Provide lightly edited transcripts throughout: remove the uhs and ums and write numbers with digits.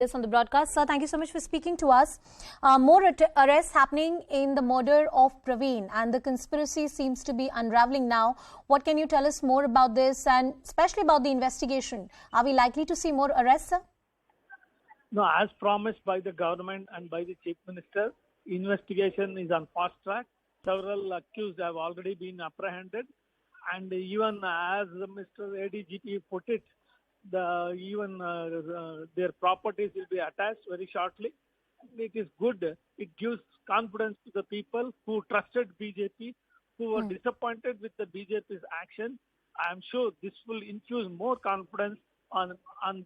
This on the broadcast. Sir, thank you so much for speaking to us. More arrests happening in the murder of Praveen, and the conspiracy seems to be unraveling now. What can you tell us more about this, and especially about the investigation? Are we likely to see more arrests, sir? No, as promised by the government and by the Chief Minister, investigation is on fast track. Several accused have already been apprehended, and even as Mr. ADGP put it, their properties will be attached very shortly. It is good. It gives confidence to the people who trusted BJP, who were disappointed with the BJP's action. I am sure this will infuse more confidence on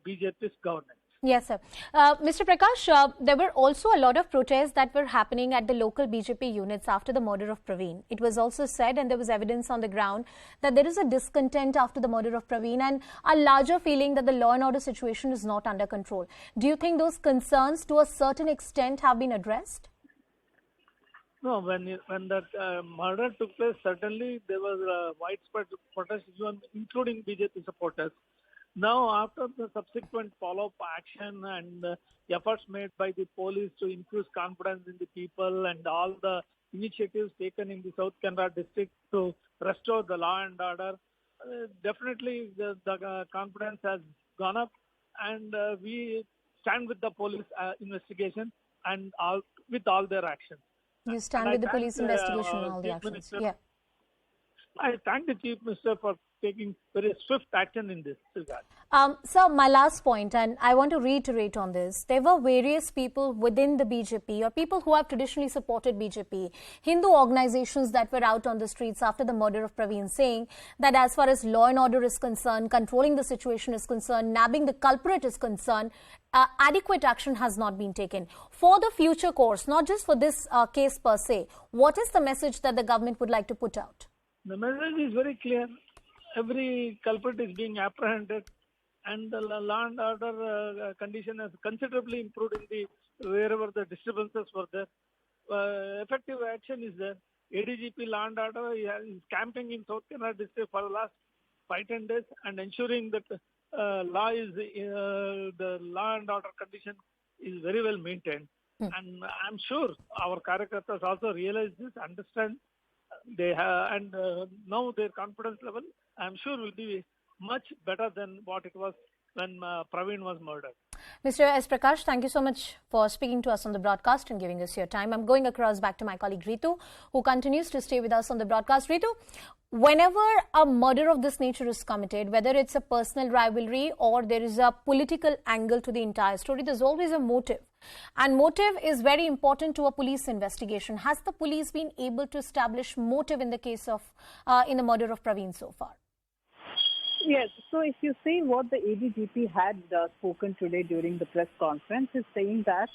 BJP's governance. Yes, sir. Mr. Prakash, there were also a lot of protests that were happening at the local BJP units after the murder of Praveen. It was also said, and there was evidence on the ground, that there is a discontent after the murder of Praveen and a larger feeling that the law and order situation is not under control. Do you think those concerns to a certain extent have been addressed? No, when that murder took place, certainly there was widespread protest, including BJP supporters. Now, after the subsequent follow-up action and efforts made by the police to infuse confidence in the people and all the initiatives taken in the South Kannada district to restore the law and order, definitely the confidence has gone up, and we stand with the police investigation and with all their actions. You stand with the police investigation and all the actions. Minister, yeah. I thank the Chief Minister for taking very swift action in this regard. So my last point, and I want to reiterate on this, there were various people within the BJP or people who have traditionally supported BJP, Hindu organizations that were out on the streets after the murder of Praveen, saying that as far as law and order is concerned, controlling the situation is concerned, nabbing the culprit is concerned, adequate action has not been taken. For the future course, not just for this case per se, what is the message that the government would like to put out? The message is very clear. Every culprit is being apprehended, and the law and order condition has considerably improved in wherever the disturbances were there. Effective action is there. ADGP law and order is camping in South Kannada district for the last 5-10 days and ensuring that the law and order condition is very well maintained. And I'm sure our Karyakartas also realize this, understand. They have, and now their confidence level, I'm sure, will be much better than what it was when Praveen was murdered. Mr. S Prakash, thank you so much for speaking to us on the broadcast and giving us your time. I'm going across back to my colleague Ritu, who continues to stay with us on the broadcast. Ritu, whenever a murder of this nature is committed, whether it's a personal rivalry or there is a political angle to the entire story, there's always a motive. And motive is very important to a police investigation. Has the police been able to establish motive in the case of, in the murder of Praveen so far? Yes. So if you see what the ADGP had spoken today during the press conference, is saying that